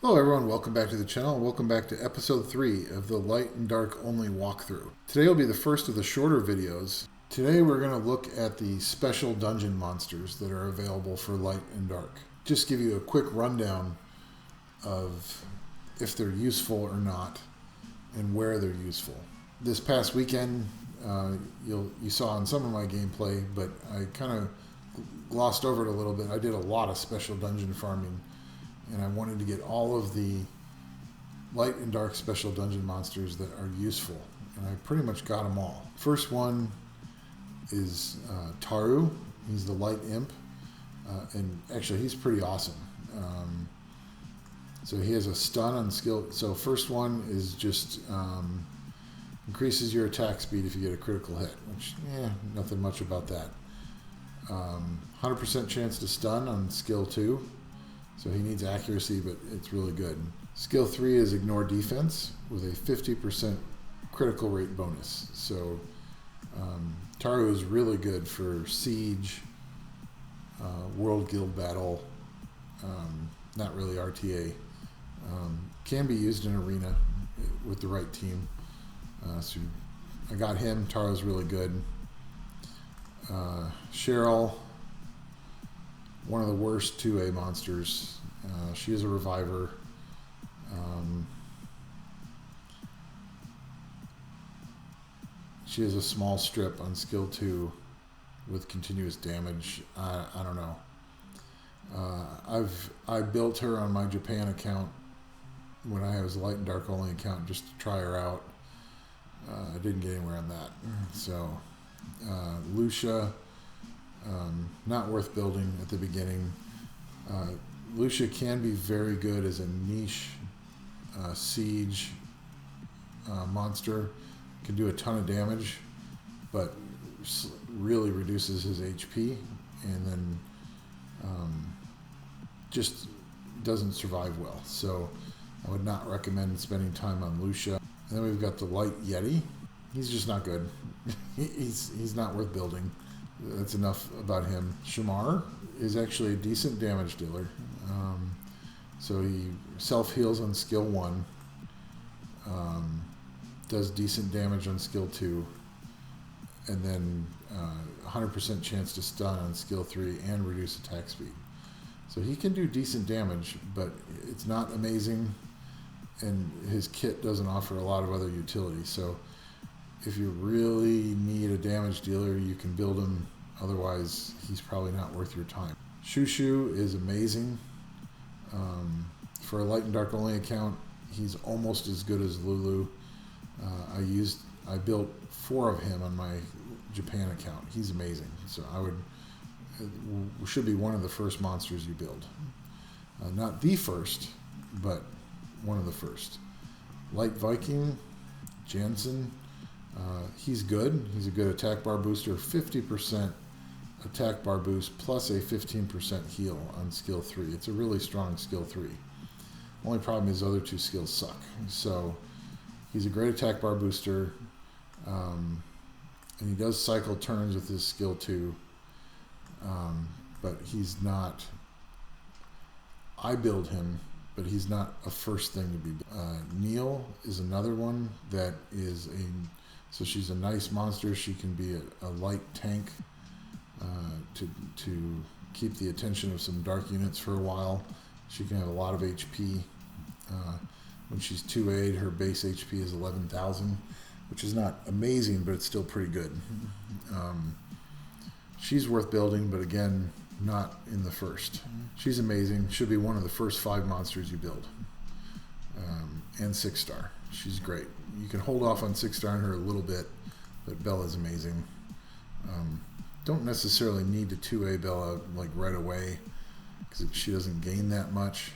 Hello everyone, welcome back to the channel and welcome back to episode 3 of the light and dark only walkthrough. Today will be the first of the shorter videos. Today we're going to look at the special dungeon monsters that are available for light and dark. Just give you a quick rundown of if they're useful or not and where they're useful. This past weekend you saw in some of my gameplay, but I kind of glossed over it a little bit. I did a lot of special dungeon farming, and I wanted to get all of the light and dark special dungeon monsters that are useful, and I pretty much got them all. First one is Taru. He's the light imp, and actually he's pretty awesome. So he has a stun on skill. So first one is just increases your attack speed if you get a critical hit, which, nothing much about that. 100% chance to stun on skill 2. So he needs accuracy, but it's really good. Skill 3 is ignore defense with a 50% critical rate bonus. So Taru is really good for siege, world guild battle, not really RTA. Can be used in arena with the right team. So I got him. Taru's really good. Cheryl, one of the worst 2A monsters. She is a reviver. She has a small strip on skill 2 with continuous damage. I don't know. I built her on my Japan account when I was a light and dark only account just to try her out. I didn't get anywhere on that. So Lucia, not worth building at the beginning. Lucia can be very good as a niche siege monster. Can do a ton of damage, but really reduces his HP, and then just doesn't survive well. So I would not recommend spending time on Lucia. And then we've got the Light Yeti. He's just not good. he's not worth building. That's enough about him. Shamar is actually a decent damage dealer. So he self-heals on skill 1, does decent damage on skill 2, and then 100% chance to stun on skill 3 and reduce attack speed. So he can do decent damage, but it's not amazing, and his kit doesn't offer a lot of other utility. So if you really need a damage dealer, you can build him. Otherwise, he's probably not worth your time. Shushu is amazing. For a light and dark only account, he's almost as good as Lulu. I built 4 of him on my Japan account. He's amazing. So should be one of the first monsters you build. Not the first, but one of the first. Light Viking, Jansen. He's good. He's a good attack bar booster. 50% attack bar boost plus a 15% heal on skill 3. It's a really strong skill 3. Only problem is the other 2 skills suck. So he's a great attack bar booster, and he does cycle turns with his skill 2, but he's not. I build him, but he's not a first thing to be built. Neil is another one that is so she's a nice monster. She can be a light tank to keep the attention of some dark units for a while. She can have a lot of HP. When she's 2A, her base HP is 11,000, which is not amazing, but it's still pretty good. She's worth building, but again, not in the first. She's amazing. Should be one of the first 5 monsters you build. And 6-star. She's great. You can hold off on 6-star on her a little bit, but Bella's amazing. Don't necessarily need to 2A Bella like right away, because she doesn't gain that much,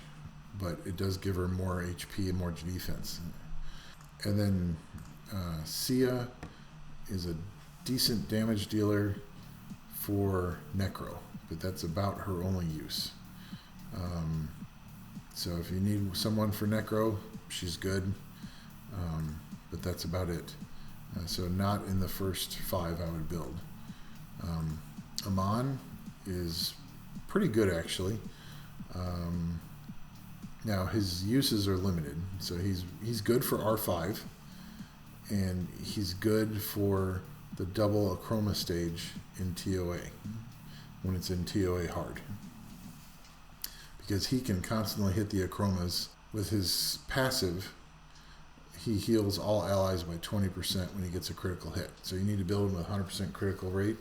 but it does give her more HP and more defense. And then Sia is a decent damage dealer for Necro, but that's about her only use. So if you need someone for Necro, she's good, but that's about it. So not in the first 5 I would build. Amon is pretty good, actually. Now his uses are limited, so he's good for R5, and he's good for the double achroma stage in TOA when it's in TOA hard, because he can constantly hit the achromas. With his passive, he heals all allies by 20% when he gets a critical hit. So you need to build him with 100% critical rate,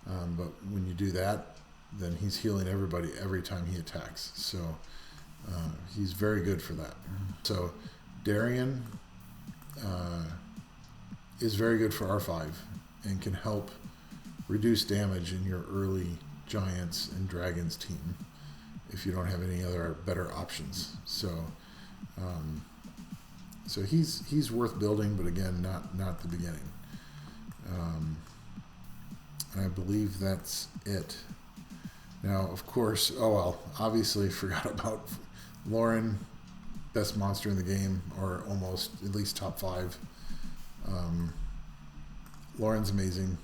but when you do that, then he's healing everybody every time he attacks. So he's very good for that. So Darien is very good for R5 and can help reduce damage in your early Giants and Dragons team if you don't have any other better options. So so he's worth building, but again, not the beginning. And I believe that's it. Now, of course, obviously forgot about Lauren, best monster in the game, or almost, at least top 5. Lauren's amazing.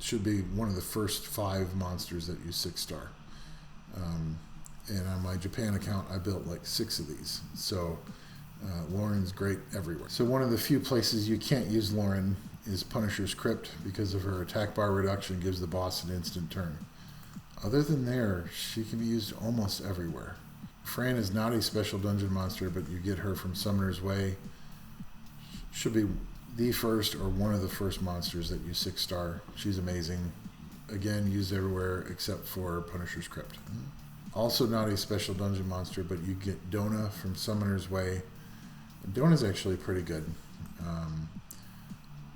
Should be one of the first 5 monsters that use 6-star. And on my Japan account, I built like 6 of these. So Lauren's great everywhere. So one of the few places you can't use Lauren is Punisher's Crypt, because of her attack bar reduction gives the boss an instant turn. Other than there, she can be used almost everywhere. Fran is not a special dungeon monster, but you get her from Summoner's Way. Should be the first or one of the first monsters that use 6-star. She's amazing. Again, used everywhere except for Punisher's Crypt. Also not a special dungeon monster, but you get Dona from Summoner's Way. Dona's actually pretty good.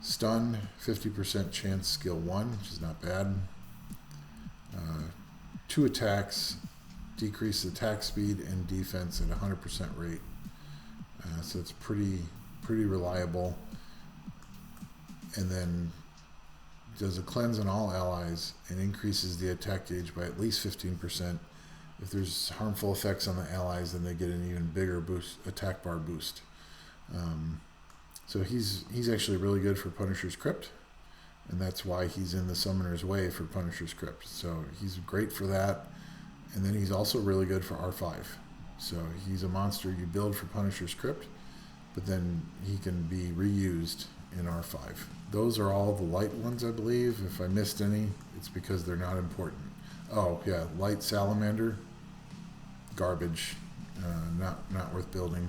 Stun, 50% chance, skill 1, which is not bad. 2 attacks, decrease attack speed and defense at 100% rate. So it's pretty reliable. And then does a cleanse on all allies and increases the attack gauge by at least 15%. If there's harmful effects on the allies, then they get an even bigger boost, attack bar boost. So he's actually really good for Punisher's Crypt, and that's why he's in the Summoner's Way for Punisher's Crypt. So he's great for that, and then he's also really good for R5. So he's a monster you build for Punisher's Crypt, but then he can be reused in R5. Those are all the light ones, I believe. If I missed any, it's because they're not important. Oh yeah, Light Salamander, garbage, not worth building.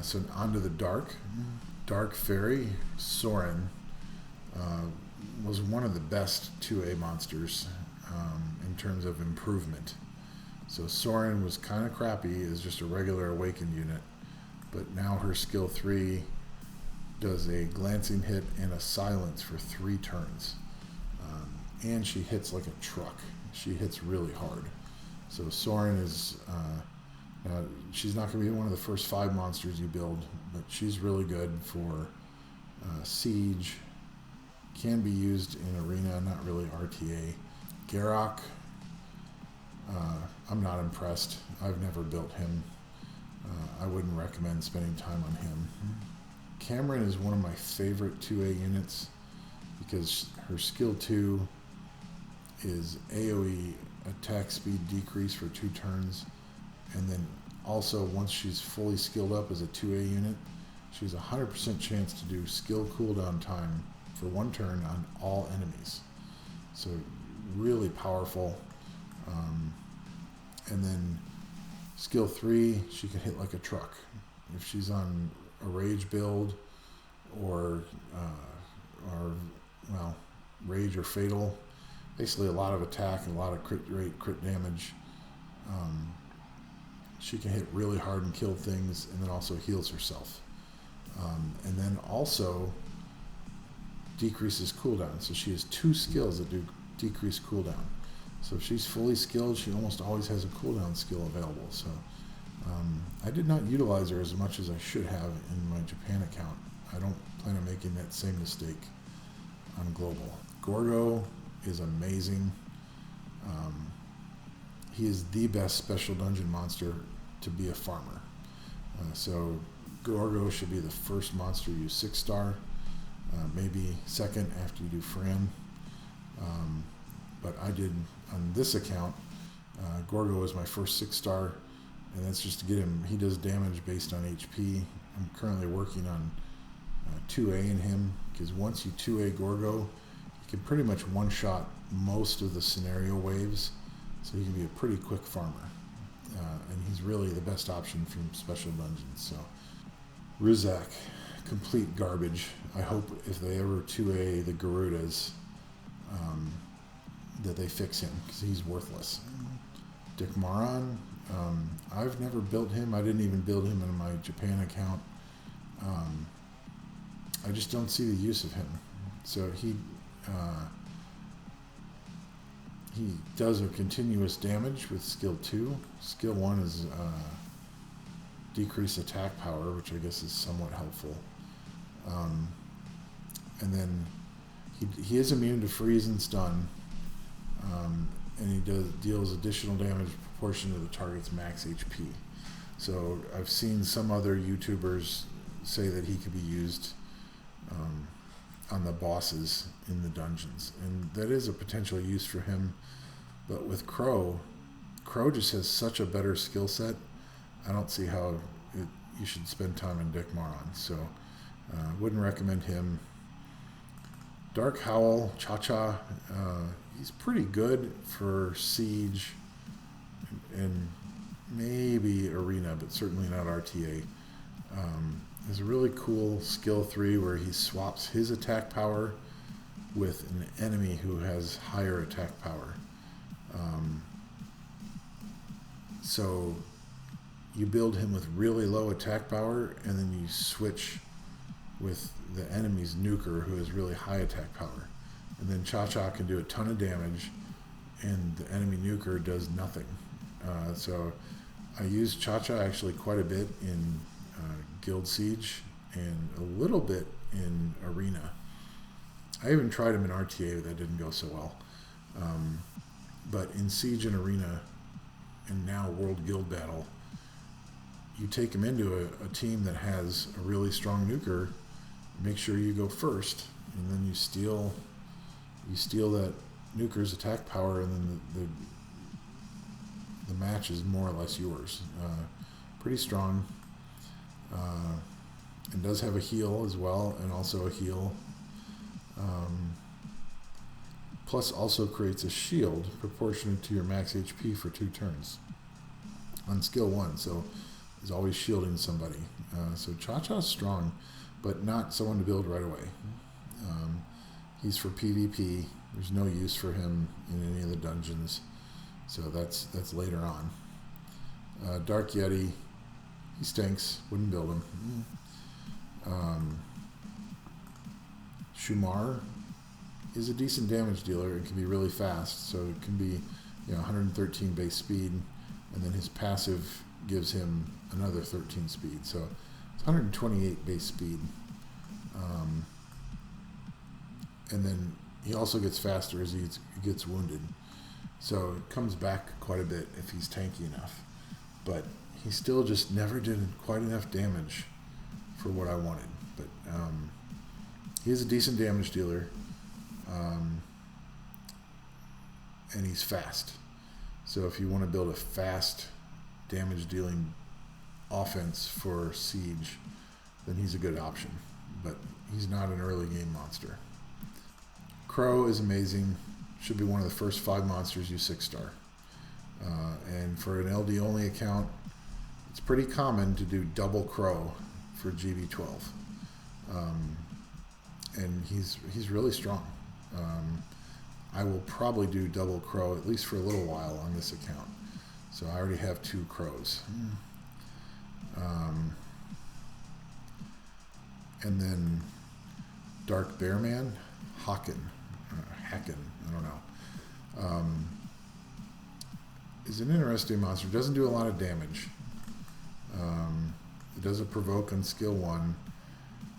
So on to the Dark. Dark Fairy, Soren, was one of the best 2A monsters in terms of improvement. So Soren was kind of crappy as just a regular awakened unit, but now her skill 3 does a glancing hit and a silence for 3 turns. And she hits like a truck. She hits really hard. So Soren is, she's not going to be one of the first 5 monsters you build, but she's really good for Siege. Can be used in Arena, not really RTA. Garrock, I'm not impressed. I've never built him. I wouldn't recommend spending time on him. Cameron is one of my favorite 2A units because her skill 2 is AoE attack speed decrease for 2 turns, and then also once she's fully skilled up as a 2A unit, she has a 100% chance to do skill cooldown time for 1 turn on all enemies. So really powerful. And then skill 3, she can hit like a truck. If she's on a rage build or rage or fatal, basically a lot of attack and a lot of crit rate, crit damage, she can hit really hard and kill things, and then also heals herself. And then also decreases cooldown. So she has 2 skills that do decrease cooldown. So if she's fully skilled, she almost always has a cooldown skill available. So I did not utilize her as much as I should have in my Japan account. I don't plan on making that same mistake on global. Gorgo is amazing. He is the best special dungeon monster to be a farmer. So Gorgo should be the first monster you use 6-star, maybe second after you do Fran. But I did on this account, Gorgo was my first 6-star, and that's just to get him. He does damage based on HP. I'm currently working on 2A in him, because once you 2A Gorgo, you can pretty much one-shot most of the scenario waves, so he can be a pretty quick farmer. And he's really the best option from special dungeons. So Rizak, complete garbage. I hope if they ever 2A the Garudas, that they fix him, because he's worthless. Dick Maron, I've never built him. I didn't even build him in my Japan account. I just don't see the use of him. So he does a continuous damage with skill 2. Skill 1 is decrease attack power, which I guess is somewhat helpful. And then he is immune to freeze and stun, and he deals additional damage proportional to the target's max HP. So I've seen some other YouTubers say that he could be used on the bosses in the dungeons, and that is a potential use for him. But with Crow just has such a better skill set. I don't see how you should spend time on Dick Maron, so wouldn't recommend him. Dark Howl, Cha-Cha, he's pretty good for Siege and maybe Arena, but certainly not RTA. There's a really cool skill 3 where he swaps his attack power with an enemy who has higher attack power. So you build him with really low attack power, and then you switch with the enemy's nuker who has really high attack power. And then Cha-Cha can do a ton of damage, and the enemy nuker does nothing. So I use Cha-Cha actually quite a bit in Guild Siege and a little bit in Arena. I even tried him in RTA, but that didn't go so well. But in Siege and Arena, and now World Guild Battle, you take him into a team that has a really strong nuker. Make sure you go first, and then you steal that nuker's attack power, and then the match is more or less yours. Pretty strong, and does have a heal as well, and also a heal. Plus also creates a shield proportionate to your max HP for 2 turns on skill 1, so he's always shielding somebody. So Cha-Cha's strong, but not someone to build right away. He's for PvP. There's no use for him in any of the dungeons, so that's later on. Dark Yeti, he stinks. Wouldn't build him. Shumar is a decent damage dealer and can be really fast, so it can be 113 base speed, and then his passive gives him another 13 speed, so it's 128 base speed. And then he also gets faster as he gets wounded, so it comes back quite a bit if he's tanky enough, but he still just never did quite enough damage for what I wanted. But he is a decent damage dealer, and he's fast. So if you want to build a fast damage dealing offense for Siege, then he's a good option, but he's not an early game monster. Crow is amazing. Should be one of the first 5 monsters you 6-star. And for an LD only account, it's pretty common to do double Crow for GB12. And he's really strong. I will probably do double Crow at least for a little while on this account. So I already have 2 Crows. And then Dark Bearman, Haken, I don't know, is an interesting monster. Doesn't do a lot of damage. It does a provoke on skill 1.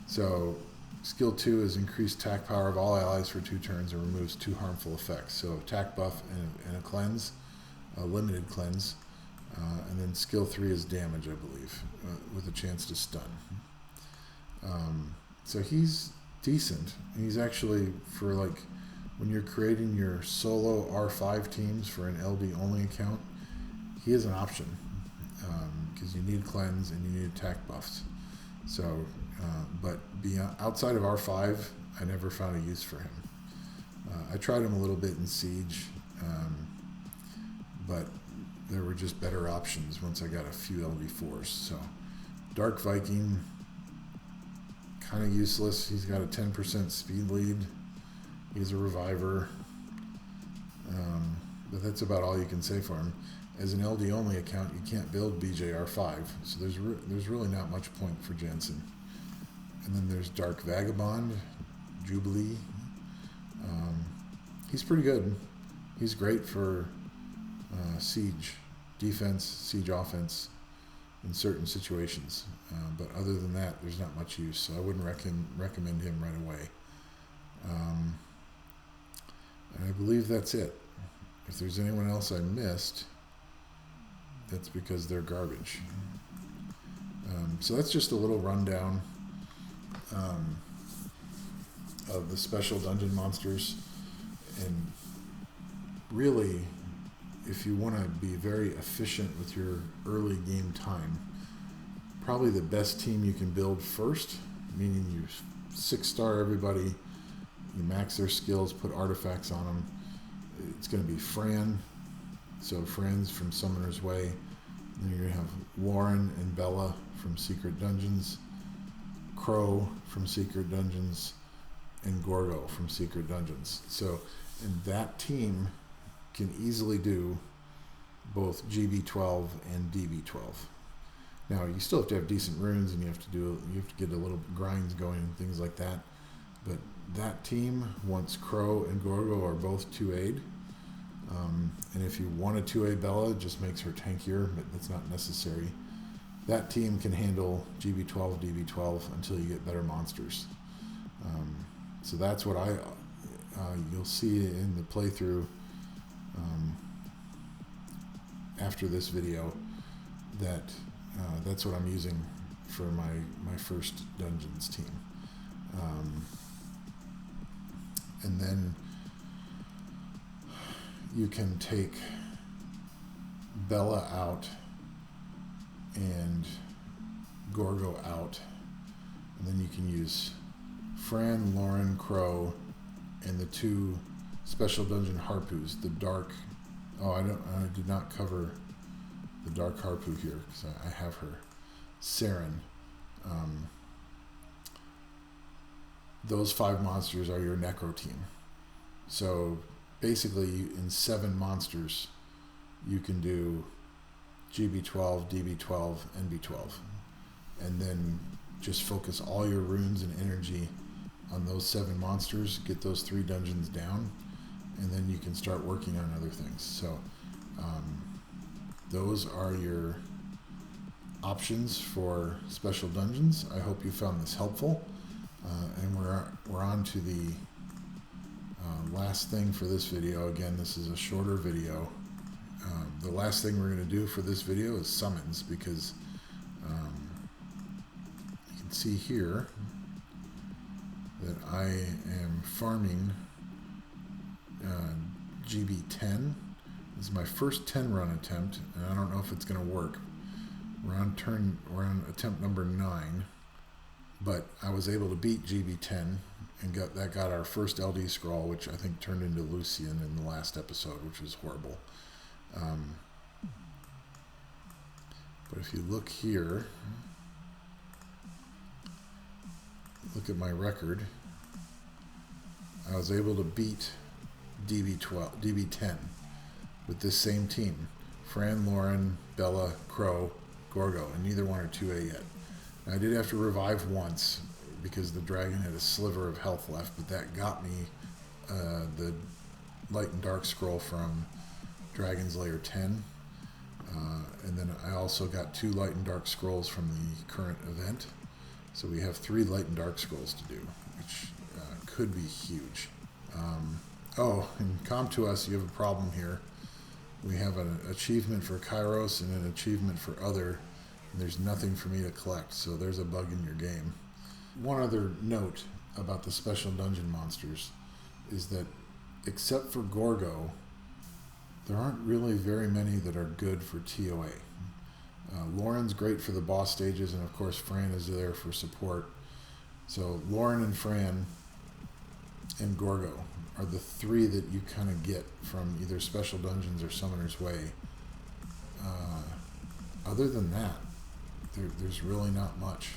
So skill 2 is increased attack power of all allies for 2 turns and removes 2 harmful effects. So attack buff and a cleanse, a limited cleanse. And then skill 3 is damage, I believe, with a chance to stun. So he's decent. He's actually, for like when you're creating your solo R5 teams for an LD only account, he is an option. because you need cleanse and you need attack buffs. So, but outside of R5, I never found a use for him. I tried him a little bit in Siege, but there were just better options once I got a few LV4s. So, Dark Viking, kind of useless. He's got a 10% speed lead. He's a reviver. But that's about all you can say for him. As an LD only account, you can't build BJR5, so there's really not much point for Jensen. And then there's Dark Vagabond, Jubilee. He's pretty good. He's great for siege defense, siege offense in certain situations. But other than that, there's not much use, so I wouldn't recommend him right away. And I believe that's it. If there's anyone else I missed, that's because they're garbage. So that's just a little rundown of the special dungeon monsters. And really, if you want to be very efficient with your early game time, probably the best team you can build first, meaning you 6-star everybody, you max their skills, put artifacts on them. It's going to be Fran, so Fran's from Summoner's Way. Then you're going to have Lauren and Bella from Secret Dungeons, Crow from Secret Dungeons, and Gorgo from Secret Dungeons. So, and that team can easily do both GB12 and DB12. Now, you still have to have decent runes, and you have to get a little grinds going and things like that. But that team, once Crow and Gorgo are both 2A'd, and if you want a 2A Bella, it just makes her tankier, but that's not necessary. That team can handle GB12, DB12 until you get better monsters. So that's what you'll see in the playthrough after this video, that's what I'm using for my first Dungeons team. And then you can take Bella out and Gorgo out, and then you can use Fran, Lauren, Crow, and the 2 special dungeon Harpoos, the dark. I did not cover the dark Harpoo here because I have her. Saren. Those 5 monsters are your Necro team. So basically, in 7 monsters, you can do GB12, DB12, NB12. And then just focus all your runes and energy on those 7 monsters, get those 3 dungeons down, and then you can start working on other things. So those are your options for special dungeons. I hope you found this helpful. And we're on to the last thing for this video. Again, this is a shorter video. The last thing we're going to do for this video is summons, because you can see here that I am farming GB10. This is my first 10 run attempt, and I don't know if it's going to work. We're on attempt number 9. But I was able to beat GB10 and got our first LD scroll, which I think turned into Lucian in the last episode, which was horrible. But if you look here, look at my record, I was able to beat DB10 with this same team. Fran, Lauren, Bella, Crow, Gorgo, and neither one are 2A yet. I did have to revive once because the dragon had a sliver of health left, but that got me the Light and Dark scroll from Dragon's Lair 10. And then I also got 2 Light and Dark scrolls from the current event. So we have 3 Light and Dark scrolls to do, which could be huge. And come to us, you have a problem here. We have an achievement for Kairos and an achievement for Other. There's nothing for me to collect, so there's a bug in your game. One other note about the special dungeon monsters is that, except for Gorgo, there aren't really very many that are good for TOA. Lauren's great for the boss stages, and of course Fran is there for support. So Lauren and Fran and Gorgo are the three that you kind of get from either Special Dungeons or Summoner's Way. Other than that, there's really not much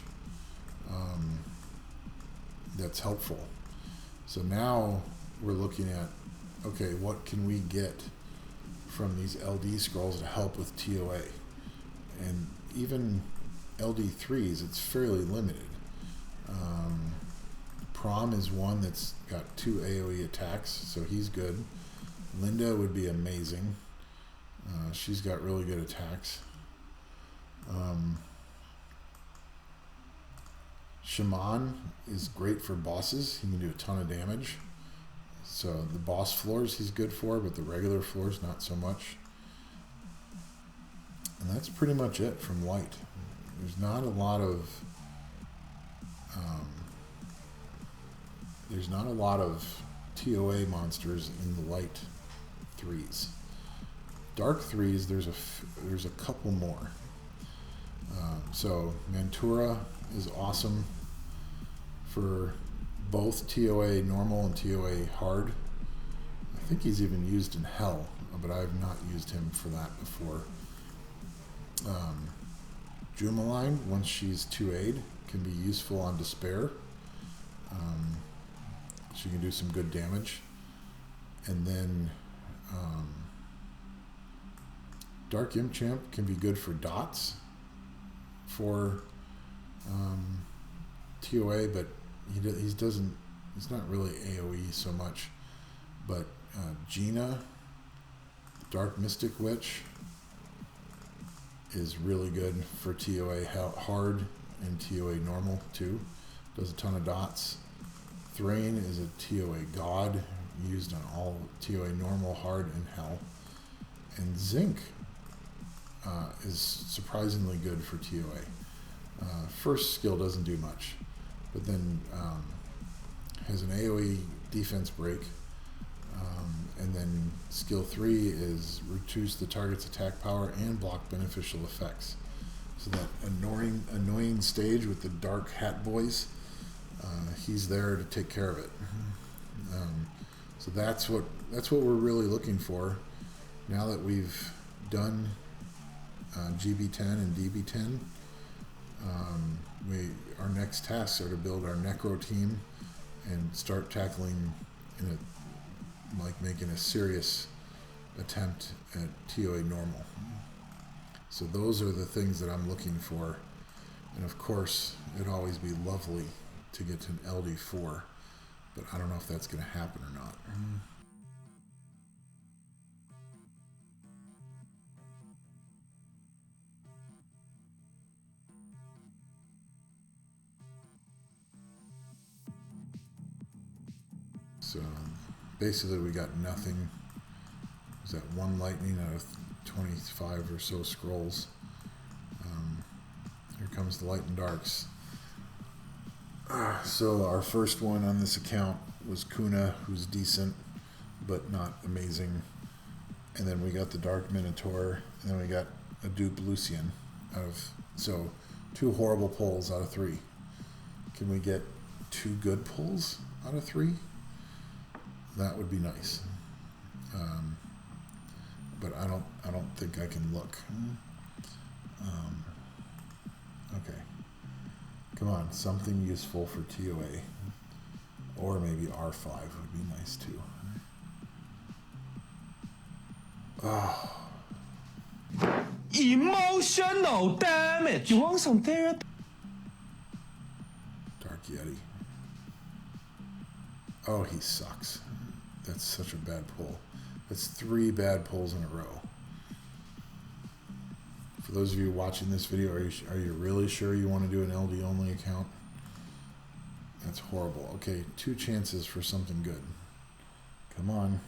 that's helpful. So now we're looking at, okay, what can we get from these LD scrolls to help with TOA? And even LD3s, it's fairly limited. Prom is one that's got 2 AoE attacks, so he's good. Linda would be amazing. She's got really good attacks. Shaman is great for bosses. He can do a ton of damage. So the boss floors he's good for, but the regular floors not so much. And that's pretty much it from light. There's not a lot of TOA monsters in the light 3s. Dark 3s, there's a couple more. So Mantura is awesome for both TOA normal and TOA hard. I think he's even used in Hell, but I have not used him for that before. Jumaline, once she's 2A'd, can be useful on Despair. She can do some good damage. And then Dark Imp Champ can be good for dots for TOA, but he's not really AoE so much. But Gina, Dark Mystic Witch, is really good for TOA hard and TOA normal too. Does a ton of dots. Thrain is a TOA god, used on all TOA normal, hard, and hell. And Zinc is surprisingly good for TOA. First skill doesn't do much, but then has an AoE defense break. And then skill 3 is reduce the target's attack power and block beneficial effects. So that annoying stage with the dark hat boys, he's there to take care of it. So that's what we're really looking for. Now that we've done GB10 and DB10, our next tasks are to build our Necro team and start tackling making a serious attempt at TOA normal. So those are the things that I'm looking for. And of course, it'd always be lovely to get to an LD4, but I don't know if that's going to happen or not. So basically we got nothing. Is that 1 lightning out of 25 or so scrolls. Here comes the light and darks. So our first one on this account was Kuna, who's decent but not amazing. And then we got the Dark Minotaur, and then we got a dupe Lucian so 2 horrible pulls out of 3. Can we get 2 good pulls out of 3? That would be nice. But I don't think I can look. Okay. Come on, something useful for TOA. Or maybe R5 would be nice too. Oh. Emotional damage. You want some therapy? Dark Yeti. Oh, he sucks. That's such a bad pull. That's 3 bad pulls in a row. For those of you watching this video, are you really sure you want to do an LD only account? That's horrible. Okay, 2 chances for something good. Come on,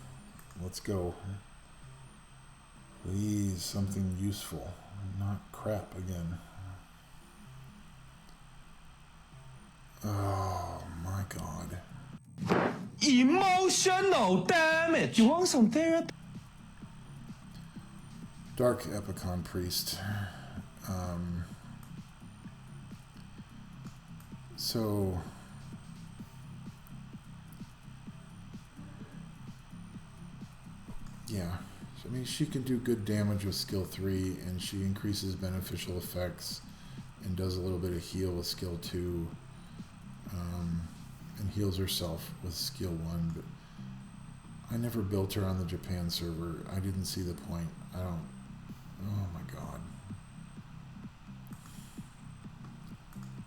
let's go. Please, something useful, not crap again. Oh my God. Emotional damage. You want some therapy? Dark Epicon Priest. So yeah, I mean, she can do good damage with skill 3, and she increases beneficial effects and does a little bit of heal with skill 2, and heals herself with skill 1, but I never built her on the Japan server. I didn't see the point. Oh my god.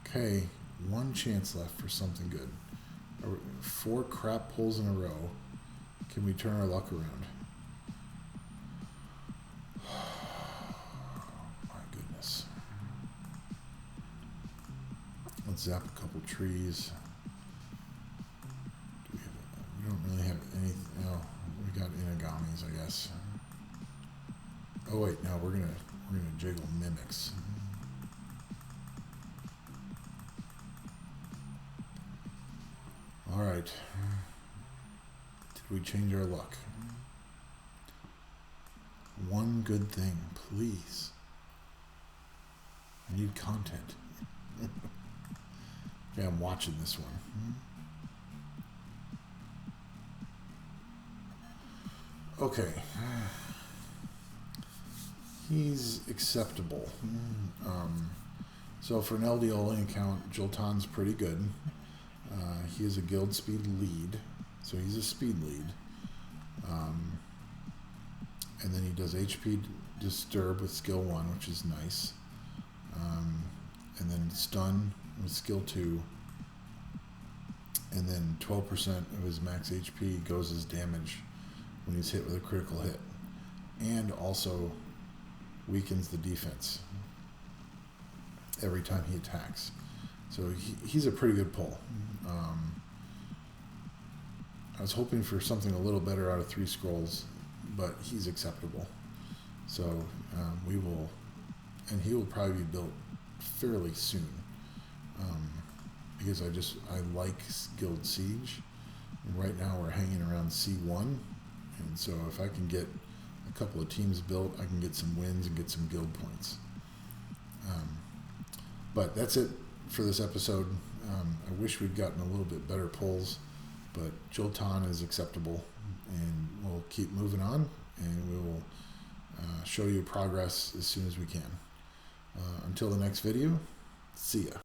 Okay, one chance left for something good. 4 crap pulls in a row. Can we turn our luck around? My goodness. Let's zap a couple trees. We don't really have anything. No, we got inagamis, I guess. Oh wait, no, we're gonna jiggle mimics. All right. Did we change our luck? One good thing, please. I need content. Yeah, I'm watching this one. Okay. He's acceptable. So for an LD only account, Joltan's pretty good. He is a guild speed lead, so he's a speed lead. And then he does HP disturb with skill 1, which is nice. And then stun with skill 2. And then 12% of his max HP goes as damage when he's hit with a critical hit. And also weakens the defense every time he attacks. So he's a pretty good pull. I was hoping for something a little better out of 3 scrolls, but he's acceptable. So we will, and he will probably be built fairly soon, because I like Guild Siege, and right now we're hanging around C1, and so if I can get a couple of teams built, I can get some wins and get some guild points. But that's it for this episode. I wish we'd gotten a little bit better pulls, but Joltan is acceptable, and we'll keep moving on, and we will show you progress as soon as we can. Until the next video, see ya.